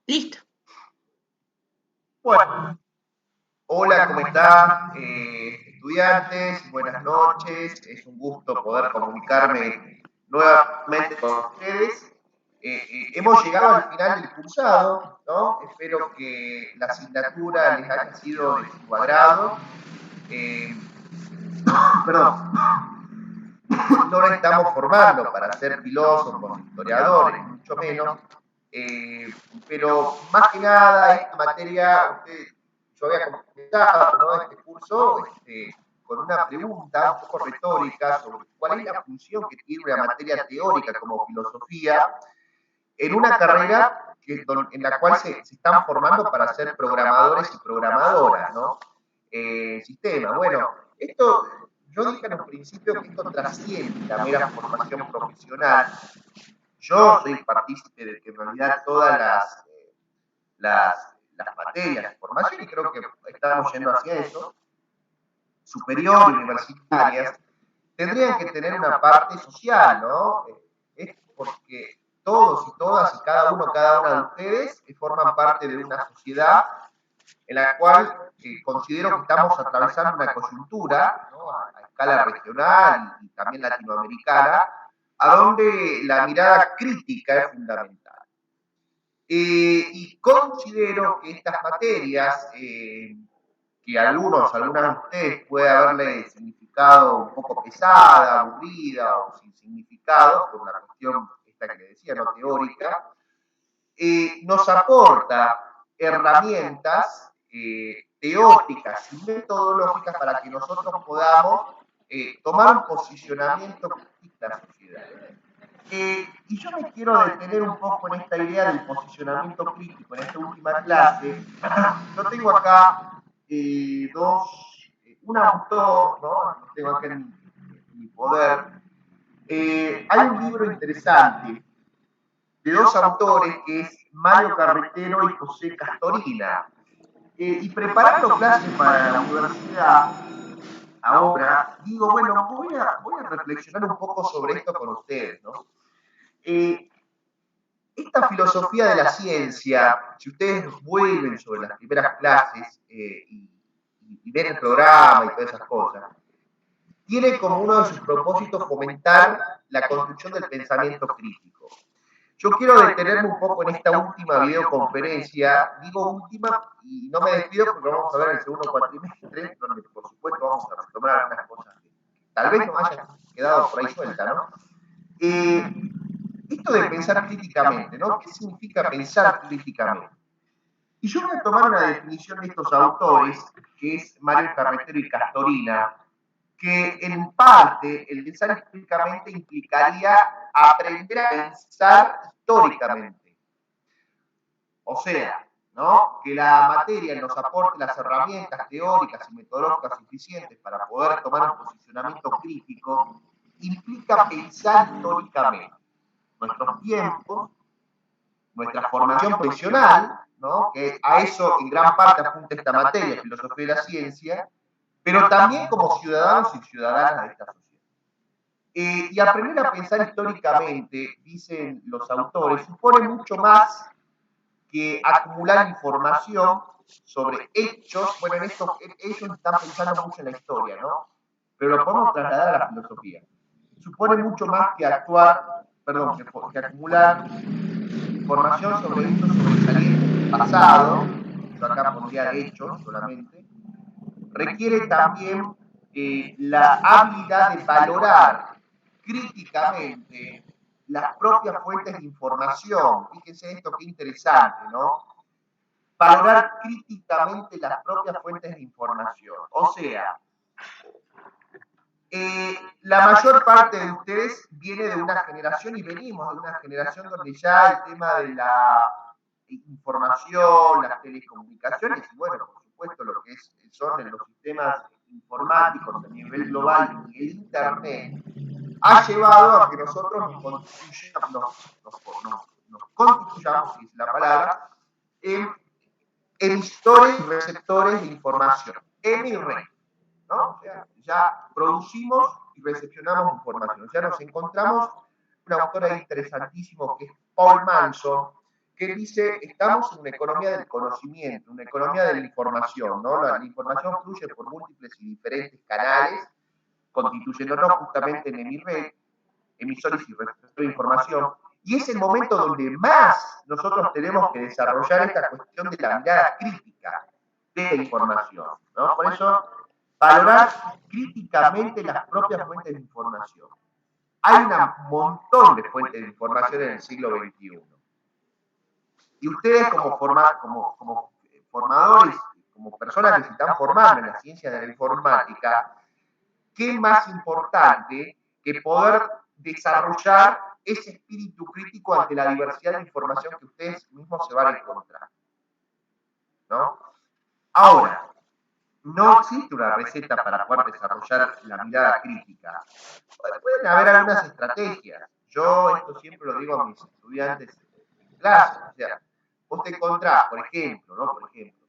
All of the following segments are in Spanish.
Listo. Bueno, hola, ¿cómo están? Estudiantes, buenas noches. Es un gusto poder comunicarme nuevamente con ustedes. Hemos llegado al final del cursado, ¿no? Espero que la asignatura les haya sido de su agrado. Eh, perdón, no nos estamos formando para ser filósofos, historiadores, mucho menos, pero más que nada esta materia, yo había comenzado, ¿no?, este curso con una pregunta un poco retórica sobre cuál es la función que tiene una materia teórica como filosofía en una carrera en la cual se están formando para ser programadores y programadoras, ¿no? Sistemas. Bueno, esto, yo dije en un principio que esto trasciende la mera formación profesional. Yo soy partícipe de que en realidad todas las materias de formación, y creo que estamos yendo hacia eso, superior y universitarias, tendrían que tener una parte social, ¿no? Es porque todos y todas y cada una de ustedes forman parte de una sociedad en la cual considero que estamos atravesando una coyuntura, ¿no?, a escala regional y también latinoamericana, a donde la mirada crítica es fundamental. Y considero que estas materias, que algunas de ustedes puede haberle significado un poco pesada, aburrida o sin significado, por una cuestión esta que le decía, no teórica, nos aporta herramientas teóricas y metodológicas para que nosotros podamos tomar un posicionamiento crítico en la sociedad. Y yo me quiero detener un poco en esta idea del posicionamiento crítico en esta última clase. Yo tengo acá un autor, ¿no? Lo tengo acá en mi poder. Hay un libro interesante de dos autores que es Mario Carretero y José Castorina. Y preparando clases para la universidad, ahora, digo, bueno, voy a reflexionar un poco sobre esto con ustedes, ¿no? Eh, Esta filosofía de la ciencia, si ustedes vuelven sobre las primeras clases y ven el programa y todas esas cosas, tiene como uno de sus propósitos fomentar la construcción del pensamiento crítico. Yo quiero detenerme un poco en esta última videoconferencia, digo última y no me despido porque vamos a ver el segundo cuatrimestre, donde por supuesto vamos a retomar algunas cosas que tal vez nos hayan quedado por ahí sueltas, ¿no? Eh, Esto de pensar críticamente, ¿no? ¿Qué significa pensar críticamente? Y yo voy a tomar una definición de estos autores, que es Mario Carretero y Castorina, que en parte el pensar críticamente implicaría aprender a pensar históricamente. O sea, ¿no?, que la materia nos aporte las herramientas teóricas y metodológicas suficientes para poder tomar un posicionamiento crítico, implica pensar históricamente nuestros tiempos, nuestra formación profesional, ¿no?, que a eso en gran parte apunta esta materia, filosofía de la ciencia, pero también como ciudadanos y ciudadanas de esta sociedad. Y aprender a pensar históricamente, dicen los autores, supone mucho más que acumular información sobre hechos. Bueno, en esto ellos están pensando mucho en la historia, ¿no? Pero lo podemos trasladar a la filosofía. Supone mucho más que que acumular información sobre hechos sobresalientes del pasado, yo acá pondría de hechos solamente, requiere también la habilidad de valorar críticamente las propias fuentes de información. Fíjense esto, qué interesante, ¿no? Valorar críticamente las propias fuentes de información. O sea, la mayor parte de ustedes viene de una generación y venimos de una generación donde ya el tema de la información, las telecomunicaciones y bueno, por supuesto lo que son en los sistemas informáticos a nivel global y el Internet, ha llevado a que nosotros nos constituyamos, si es la palabra, en emisores y receptores de información, M ¿no? O sea, ya producimos y recepcionamos información. Ya nos encontramos un autor interesantísimo que es Paul Manson, que dice, estamos en una economía del conocimiento, una economía de la información, ¿no? La información fluye por múltiples y diferentes canales, constituyéndonos justamente en emisores y receptores de información, y es el momento donde más nosotros tenemos que desarrollar esta cuestión de la mirada crítica de la información, ¿no? Por eso, valorar críticamente las propias fuentes de información. Hay un montón de fuentes de información en el siglo XXI. Y ustedes como formadores, como personas que se están formando en la ciencia de la informática, ¿qué más importante que poder desarrollar ese espíritu crítico ante la diversidad de información que ustedes mismos se van a encontrar? ¿No? Ahora, no existe una receta para poder desarrollar la mirada crítica. Pueden haber algunas estrategias. Yo esto siempre lo digo a mis estudiantes en clase. O sea, vos te encontrás, por ejemplo, ¿no? Por ejemplo,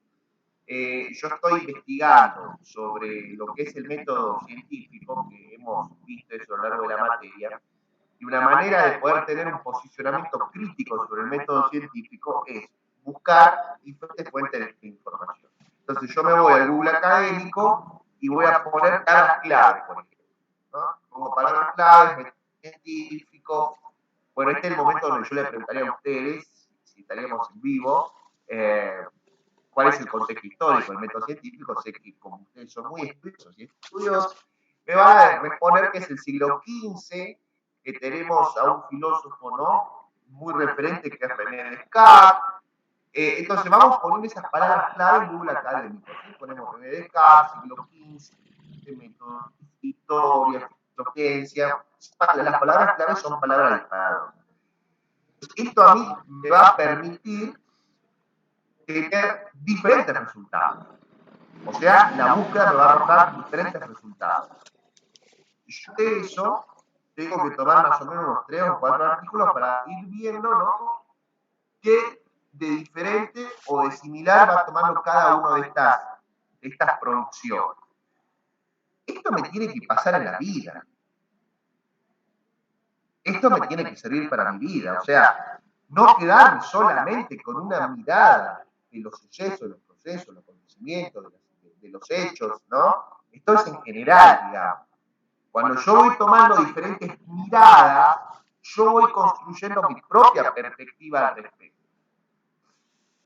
yo estoy investigando sobre lo que es el método científico, que hemos visto eso a lo largo de la materia, y una manera de poder tener un posicionamiento crítico sobre el método científico es buscar diferentes fuentes de información. Entonces yo me voy al Google académico y voy a poner palabras claves, por ejemplo, ¿no? Pongo palabras claves, método científico. Bueno, este es el momento donde yo les preguntaría a ustedes, si estaríamos en vivo, cuál es el contexto histórico del método científico. Sé que como ustedes son muy estudiosos, me van a responder que es el siglo XV, que tenemos a un filósofo, ¿no?, muy referente, que es René Descartes. Entonces vamos poniendo esas palabras clave en Google Académico, ¿sí? Ponemos René Descartes, siglo XV, método, historia, ciencia. Las palabras clave son palabras disparadas. Esto a mí me va a permitir tener diferentes resultados. O sea, la búsqueda me va a arrojar diferentes resultados. Yo de eso tengo que tomar más o menos unos 3 o 4 artículos para ir viendo, ¿no?, qué de diferente o de similar va tomando cada una de estas producciones. Esto me tiene que pasar en la vida. Esto me tiene que servir para mi vida. O sea, no quedarme solamente con una mirada de los sucesos, los procesos, los acontecimientos, de los hechos, ¿no? Esto es en general, digamos. Cuando yo voy tomando diferentes miradas, yo voy construyendo mi propia perspectiva al respecto.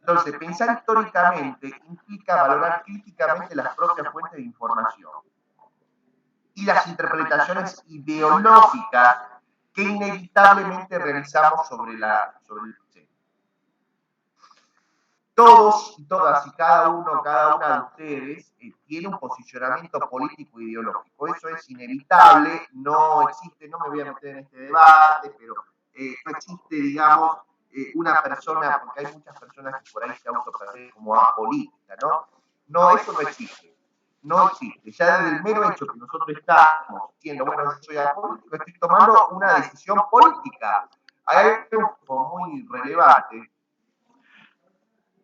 Entonces, pensar históricamente implica valorar críticamente las propias fuentes de información y las interpretaciones ideológicas que inevitablemente realizamos sobre el presente. Todos y todas y cada una de ustedes tiene un posicionamiento político e ideológico. Eso es inevitable, no existe, no me voy a meter en este debate, pero no existe, digamos, una persona, porque hay muchas personas que por ahí se autoperciben como apolítica, ¿no? No, eso no existe. No existe. Ya desde el mero hecho que nosotros estamos diciendo, bueno, yo soy apolítico, estoy tomando una decisión política. Hay algo muy relevante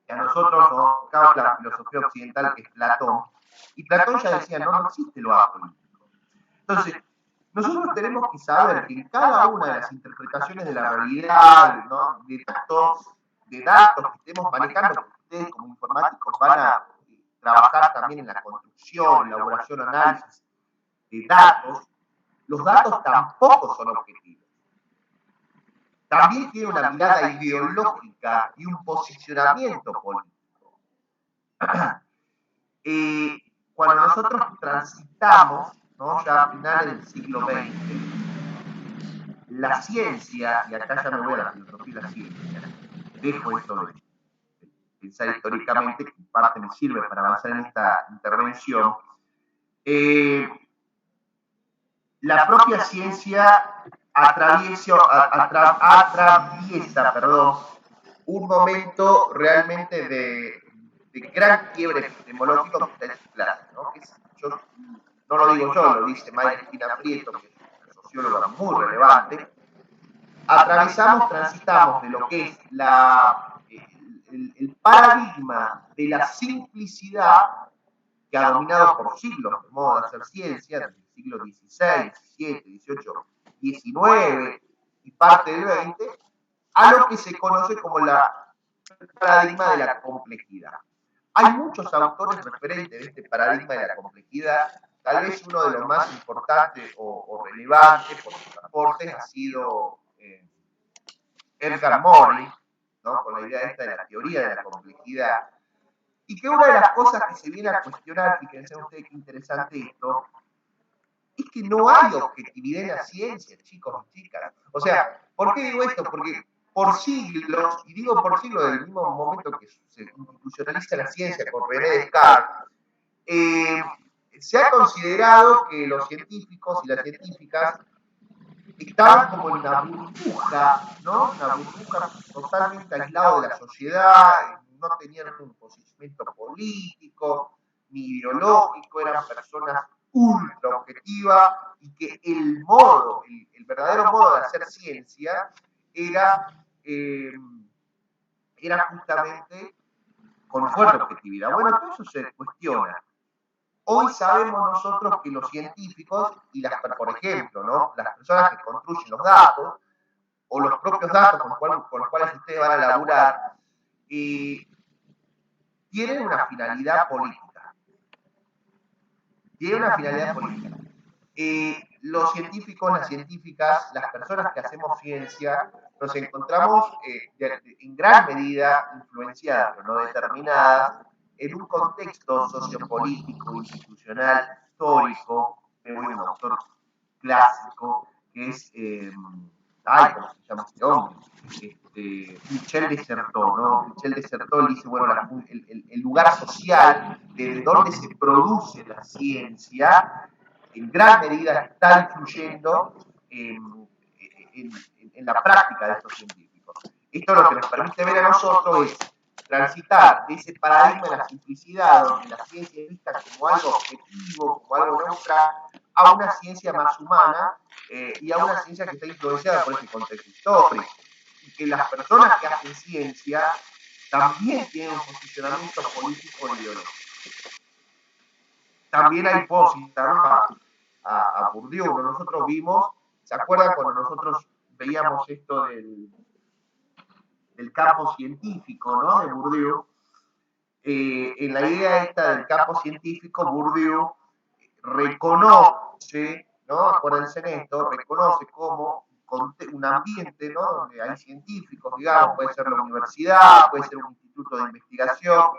que a nosotros nos causa la filosofía occidental, que es Platón. Y Platón ya decía, no existe lo apolítico. Entonces, nosotros tenemos que saber que en cada una de las interpretaciones de la realidad, ¿no?, de datos que estemos manejando, porque ustedes como informáticos van a trabajar también en la construcción, elaboración, análisis de datos, los datos tampoco son objetivos. También tiene una mirada ideológica y un posicionamiento político. Cuando nosotros transitamos, ¿no?, ya a finales del siglo XX, la ciencia, y acá ya me voy a la filosofía y la ciencia, dejo esto de pensar históricamente, que en parte me sirve para avanzar en esta intervención. La propia ciencia atraviesa, un momento realmente de gran quiebre epistemológico que está en su clase, ¿no? Yo, no lo digo yo, lo dice Mayra Espina Prieto, que es una socióloga muy relevante. Transitamos de lo que es el paradigma de la simplicidad, que ha dominado por siglos el modo de hacer ciencia, desde el siglo XVI, XVII, XVIII, XIX y parte del XX, a lo que se conoce como la el paradigma de la complejidad. Hay muchos autores referentes de este paradigma de la complejidad. Tal vez uno de los más importantes o relevantes por sus aportes ha sido Edgar Morin, ¿no? Con la idea esta de la teoría de la complejidad. Y que una de las cosas que se viene a cuestionar, fíjense ustedes qué interesante esto, es que no hay objetividad en la ciencia, chicos y chicas. O sea, ¿por qué digo esto? Porque por siglos, y digo por siglos desde el mismo momento que se institucionaliza la ciencia con René Descartes, se ha considerado que los científicos y las científicas estaban como en una burbuja, ¿no? Una burbuja totalmente aislado de la sociedad, no tenían un posicionamiento político ni ideológico, eran personas ultra objetivas y que el modo, el verdadero modo de hacer ciencia era, era justamente con fuerte objetividad. Bueno, todo eso se cuestiona. Hoy sabemos nosotros que los científicos y por ejemplo, ¿no? Las personas que construyen los datos o los propios datos con los cuales ustedes van a laburar, tienen una finalidad política. Tienen una finalidad política. Los científicos, las científicas, las personas que hacemos ciencia, nos encontramos en gran medida influenciadas, pero no determinadas, en un contexto sociopolítico, institucional, histórico, de un autor clásico, que es, ¿cómo se llama este hombre? Michel de Certeau, ¿no? Michel de Certeau dice, bueno, el lugar social desde donde se produce la ciencia, en gran medida está influyendo en la práctica de estos científicos. Esto lo que nos permite ver a nosotros es transitar de ese paradigma de la simplicidad, donde la ciencia es vista como algo objetivo, como algo neutral, a una ciencia más humana y a una ciencia que está influenciada por ese contexto histórico. Y que las personas que hacen ciencia también tienen un posicionamiento político e ideológico. También hay citar a Bourdieu. Nosotros vimos, ¿se acuerdan cuando nosotros veíamos esto del campo científico, ¿no? De Bourdieu. En la idea esta del campo científico, Bourdieu reconoce, ¿no? Acuérdense en esto, reconoce como un ambiente, ¿no? Donde hay científicos, digamos, puede ser la universidad, puede ser un instituto de investigación,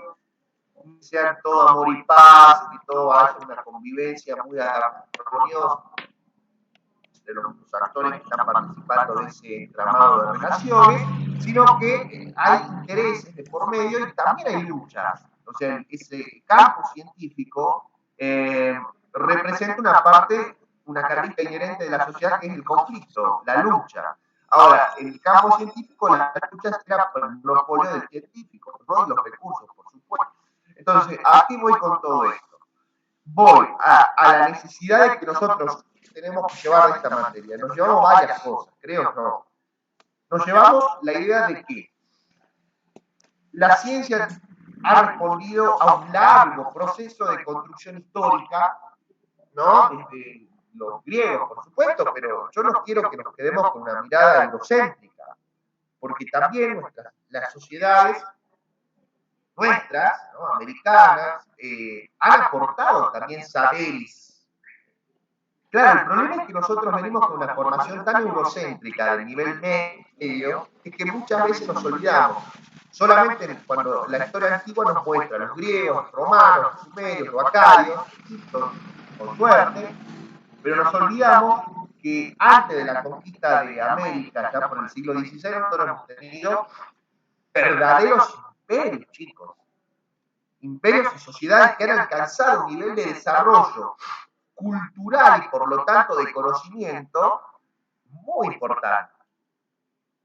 sean todo amor y paz, y todo haya una convivencia muy armoniosa de los actores que están participando de ese entramado de relaciones, sino que hay intereses de por medio y también hay luchas. O sea, ese campo científico representa una parte, una característica inherente de la sociedad que es el conflicto, la lucha. Ahora, en el campo científico la lucha será por el monopolio del científico, ¿no? Y los recursos, por supuesto. Entonces, ¿a qué voy con todo esto? Voy a la necesidad de que nosotros tenemos que llevar esta materia. Nos llevamos varias cosas, creo yo. Nos llevamos la idea de que la ciencia ha respondido a un largo proceso de construcción histórica, ¿no? Desde los griegos, por supuesto, pero yo no quiero que nos quedemos con una mirada eurocéntrica, porque también las sociedades nuestras, ¿no? Americanas, han aportado también saberes. Claro, el problema es que nosotros venimos con una formación tan eurocéntrica del nivel medio, es que muchas veces nos olvidamos. Solamente cuando la historia antigua nos muestra los griegos, los romanos, los sumerios, los acadios, con suerte, pero nos olvidamos que antes de la conquista de América, ya por el siglo XVI, nosotros hemos tenido verdaderos imperios, chicos. Imperios y sociedades que han alcanzado un nivel de desarrollo cultural y por lo tanto de conocimiento muy importante.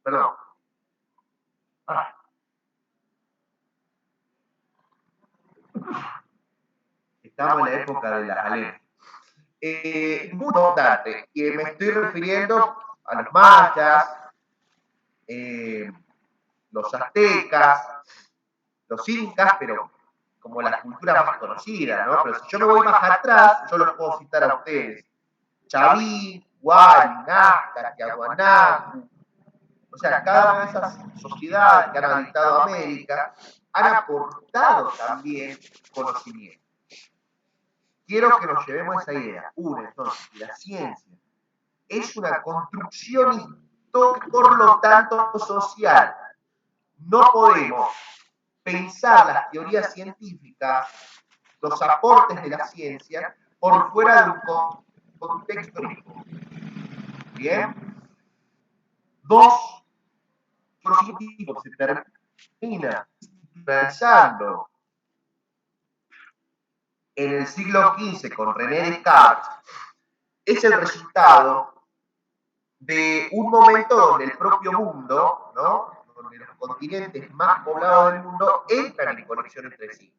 Perdón. Estamos en la época de las alergias. Muy importante, y me estoy refiriendo a los mayas, los aztecas, los incas, pero como las culturas más conocidas, ¿no? Pero si yo me voy más atrás, yo los puedo citar a ustedes. Chavín, Huari, Nazca, Tiahuanacu, O sea, cada una de esas sociedades que han habitado América han aportado también conocimiento. Quiero que nos llevemos esa idea. Una, entonces, que la ciencia es una construcción histórica, por lo tanto social. No podemos pensar las teorías científicas, los aportes de la ciencia, por fuera de un contexto histórico. Bien. Dos, los científicos se termina realizando en el siglo XV con René Descartes, es el resultado de un momento donde el propio mundo, ¿no?, donde los continentes más poblados del mundo entran en conexión entre sí.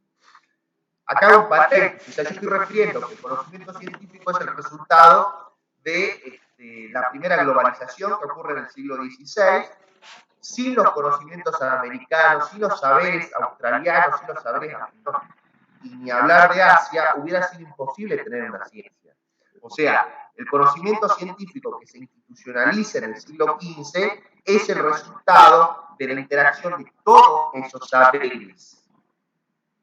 Acá hago un paréntesis, o sea, yo estoy refiriendo que el conocimiento científico es el resultado de la primera globalización que ocurre en el siglo XVI, sin los conocimientos americanos, sin los saberes australianos, sin los saberes africanos, y ni hablar de Asia, hubiera sido imposible tener una ciencia. O sea, el conocimiento científico que se institucionaliza en el siglo XV es el resultado de la interacción de todos esos saberes.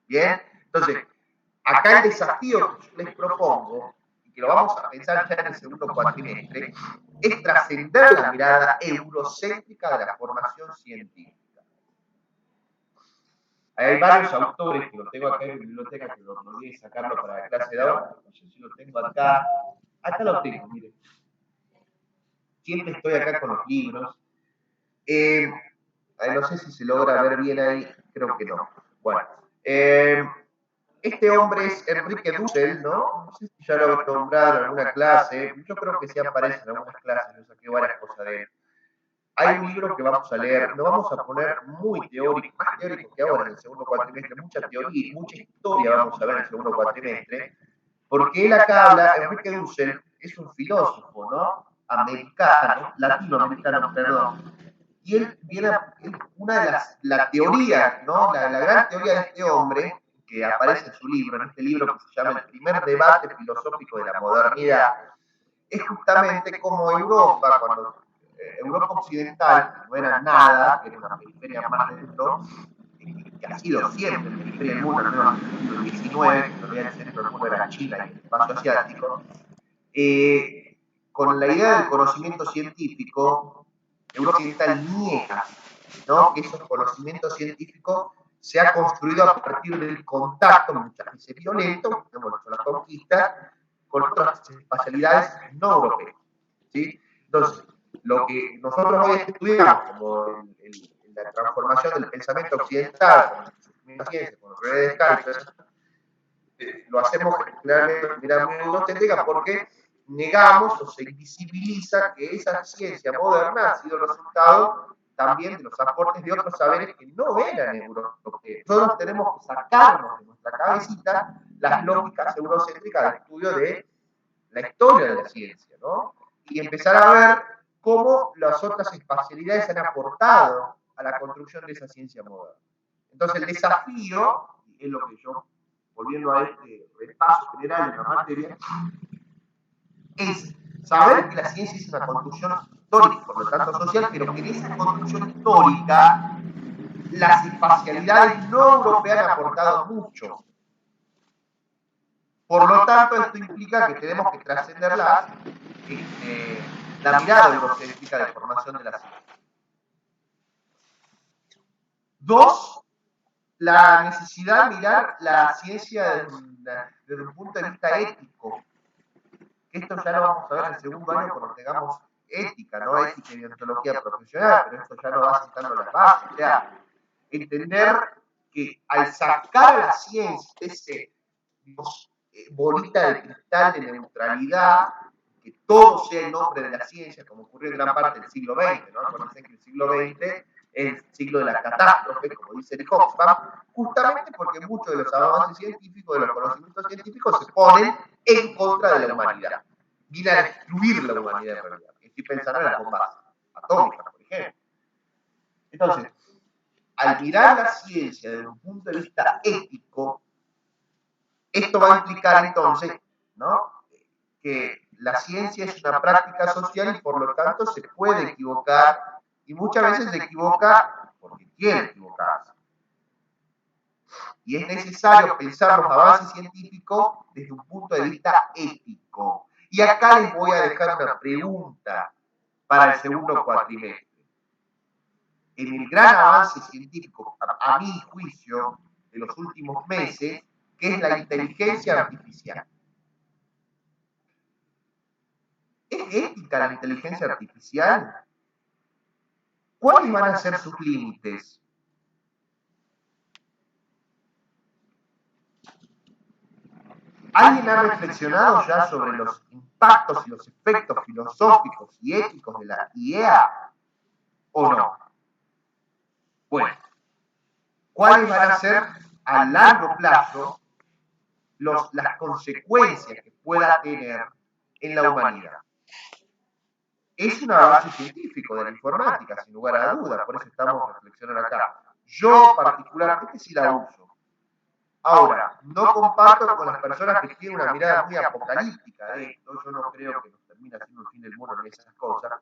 ¿Bien? Entonces, acá el desafío que yo les propongo, y que lo vamos a pensar ya en el segundo cuatrimestre, es trascender la mirada eurocéntrica de la formación científica. Hay varios autores que lo tengo acá en mi biblioteca, que lo olvidé sacarlo para la clase de ahora. No sé si lo tengo acá. Acá lo tengo, miren. Siempre estoy acá con los libros. No sé si se logra ver bien ahí, creo que no. Bueno, este hombre es Enrique Dussel, ¿no? No sé si ya lo he nombrado en alguna clase. Yo creo que sí aparece en algunas clases, yo saqué varias cosas de él. Hay un libro que vamos a leer, lo vamos a poner muy teórico, más teórico que ahora en el segundo cuatrimestre, mucha teoría y mucha historia vamos a ver en el segundo cuatrimestre, porque él acá habla, Enrique Dussel es un filósofo, ¿no?, americano, latinoamericano, perdón, y él viene, una de la teoría, ¿no?, la gran teoría de este hombre, que aparece en su libro, en este libro que se llama El primer debate filosófico de la modernidad, es justamente como Europa, cuando Europa occidental no era nada, que era una periferia más del mundo, que ha sido siempre periferia del mundo, al menos en el siglo XIX, que todavía el centro del mundo era China y el espacio asiático, con la idea del conocimiento científico, Europa occidental niega, ¿no?, que esos conocimientos científicos se ha construido a partir del contacto, muchas veces violento, como la conquista, con otras espacialidades no europeas, ¿sí? Entonces, lo que nosotros hoy estudiamos como la transformación del pensamiento occidental, con la ciencia, con los redes Descartes, lo hacemos generalmente de manera muy eurocéntrica porque negamos o se invisibiliza que esa ciencia moderna ha sido el resultado también de los aportes de otros saberes que no eran europeos. Nosotros tenemos que sacarnos de nuestra cabecita las lógicas eurocéntricas de estudio de la historia de la ciencia, ¿no?, y empezar a ver cómo las otras espacialidades han aportado a la construcción de esa ciencia moderna. Entonces, el desafío, y es lo que yo, volviendo a este repaso general de la materia, es saber que la ciencia es una construcción histórica, por lo tanto social, pero que en esa construcción histórica las espacialidades no europeas han aportado mucho. Por lo tanto, esto implica que tenemos que trascender la mirada eurocéntrica de formación de la ciencia. Dos, la necesidad de mirar la ciencia desde un punto de vista ético. Esto ya lo vamos a ver en el segundo año cuando tengamos ética, no ética y deontología profesional, pero esto ya nos va sentando las bases. O sea, entender que al sacar a la ciencia ese, digamos, bolita de cristal de neutralidad, que todo sea en nombre de la ciencia, como ocurrió en gran parte del siglo XX, ¿no? Acuérdense que el siglo XX es el siglo de la catástrofe, como dice Eric Hobsbawm, justamente porque muchos de los avances científicos, de los conocimientos científicos, se ponen en contra de la humanidad. Viene a destruir la humanidad en realidad. Estoy pensando en las bombas atómicas, por ejemplo. Entonces, al mirar la ciencia desde un punto de vista ético, esto va a implicar entonces, ¿no?, que la ciencia es una práctica social y por lo tanto se puede equivocar y muchas veces se equivoca porque quiere equivocarse. Y es necesario pensar los avances científicos desde un punto de vista ético. Y acá les voy a dejar una pregunta para el segundo cuatrimestre. En el gran avance científico, a mi juicio, de los últimos meses, que es la inteligencia artificial. ¿Es ética la inteligencia artificial? ¿Cuáles van a ser sus límites? ¿Alguien ha reflexionado ya sobre los impactos y los efectos filosóficos y éticos de la IA o no? Bueno, ¿cuáles van a ser a largo plazo las consecuencias que pueda tener en la humanidad? Es un avance científico de la informática, sin lugar a dudas, por eso estamos reflexionando acá. Yo particularmente sí la uso. Ahora, no comparto con las personas que tienen una mirada muy apocalíptica de esto, yo no creo que nos termine haciendo el fin del mundo ni esas cosas,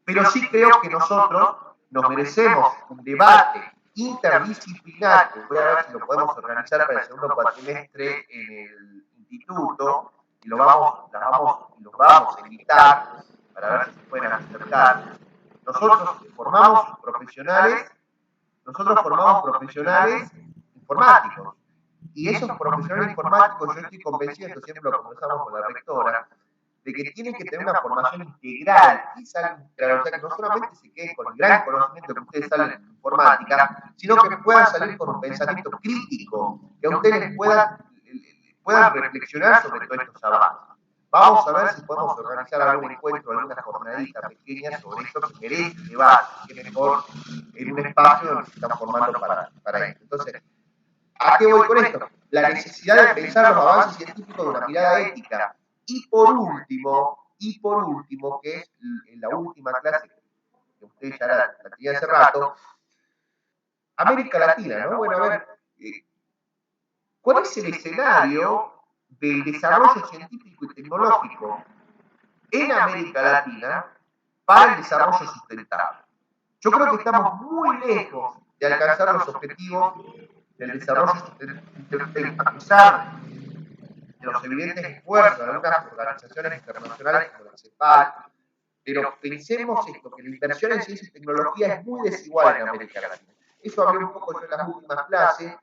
pero sí creo que nosotros nos merecemos un debate interdisciplinar, que voy a ver si lo podemos organizar para el segundo cuatrimestre en el instituto, y los vamos a invitar para ver si se pueden acercar. Nosotros formamos profesionales informáticos, y esos profesionales informáticos, yo estoy convencido, esto siempre lo conversamos con la rectora, de que tienen que tener una formación integral, o sea, que no solamente se queden con el gran conocimiento que ustedes salen en informática, sino que puedan salir con un pensamiento crítico, que a ustedes puedan reflexionar sobre todos estos avances. Vamos a ver si podemos organizar algún encuentro, alguna jornadita pequeña sobre esto que merece debate, que mejor en un espacio donde se están formando para esto. Entonces, ¿a qué voy con esto? La necesidad de pensar los avances científicos de una mirada ética. Y por último, que es en la última clase que ustedes ya la tenían hace rato, América Latina, ¿no? Bueno, a ver, ¿cuál es el escenario del desarrollo científico y tecnológico en América Latina para el desarrollo sustentable? Yo creo que estamos muy lejos de alcanzar los objetivos del desarrollo sustentable, a pesar de los evidentes esfuerzos de algunas organizaciones internacionales como la CEPAL, pero pensemos esto, que la inversión en ciencia y tecnología es muy desigual en América Latina. Eso hablé un poco yo en las últimas clases,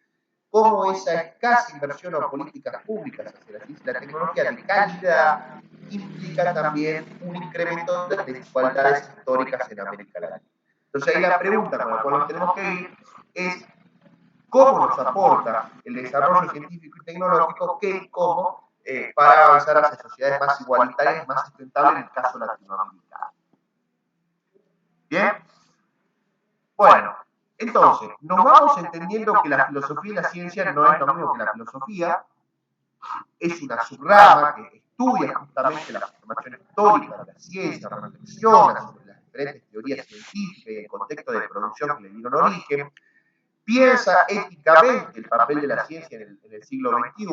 cómo esa escasa inversión o políticas públicas hacia la ciencia y la tecnología de calidad implica también un incremento de las desigualdades históricas en América Latina. Entonces ahí la pregunta con la cual nos tenemos que ir es cómo nos aporta el desarrollo científico y tecnológico que cómo para avanzar hacia sociedades más igualitarias y más sustentables en el caso latinoamericano. Bien, bueno, entonces nos vamos entendiendo que la filosofía y la ciencia no es lo mismo que la filosofía, es una subrama que estudia justamente la formación histórica de la ciencia, reflexiona sobre las diferentes teorías científicas y el contexto de producción que le dieron origen, piensa éticamente el papel de la ciencia en el siglo XXI,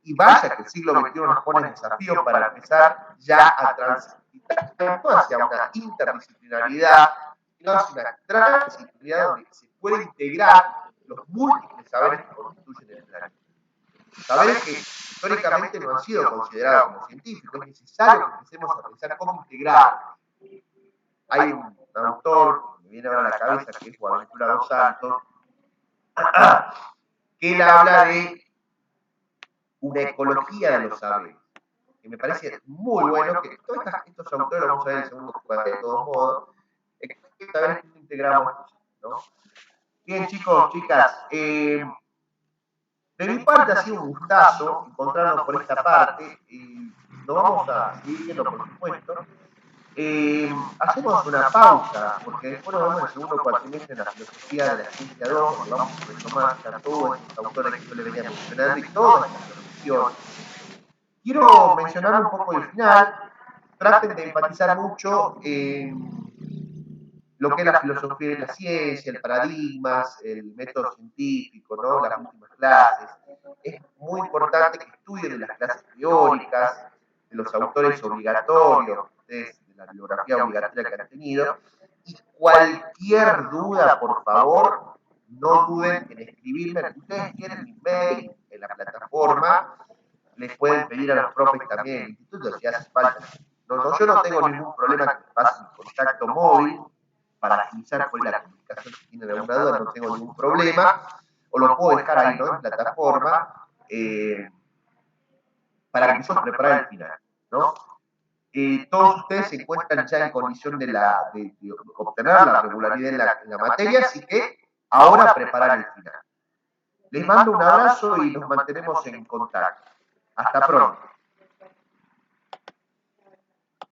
y vaya que el siglo XXI nos pone desafíos para empezar ya a transitar no hacia una interdisciplinaridad, sino hacia una transdisciplinaridad donde se puede integrar los múltiples saberes que constituyen el planeta. Saberes que históricamente no han sido considerados como científicos, es necesario que empecemos a pensar cómo integrar. Hay un autor que me viene ahora a la cabeza que es Boaventura dos Santos, que él habla de una ecología de los saberes, que me parece muy bueno, que todos estos autores, vamos a ver en el segundo cuadro de todos modos, saberes que integramos, ¿no? Bien, chicos, chicas, de mi parte ha sido un gustazo encontrarnos por esta parte, lo vamos a seguir viendo, por supuesto. Hacemos una pausa, porque después nos vemos en el segundo cuatrimestre en la filosofía de la ciencia 2, donde vamos a retomar ya todos estos autores que yo le venía mencionando y todas estas reflexiones. Quiero mencionar un poco el final, traten de enfatizar mucho en lo que es la filosofía de la ciencia, el paradigmas, el método científico, ¿no? Las últimas clases. Es muy importante que estudien de las clases teóricas, de los autores obligatorios, de la bibliografía obligatoria que han tenido, y Cualquier duda, por favor, no duden en escribirme. Ustedes tienen mi mail en la plataforma, les pueden pedir a los profes también en el instituto si hace falta. Yo no tengo ningún problema que pasen contacto móvil para agilizar por la comunicación. Si tienen alguna duda, no tengo ningún problema. O lo puedo dejar ahí, ¿no? En plataforma para que nosotros preparar el final, ¿no? Todos ustedes se encuentran ya en condición de obtener la regularidad en la materia, así que ahora preparar el final. Les mando un abrazo y nos mantenemos en contacto. Hasta pronto.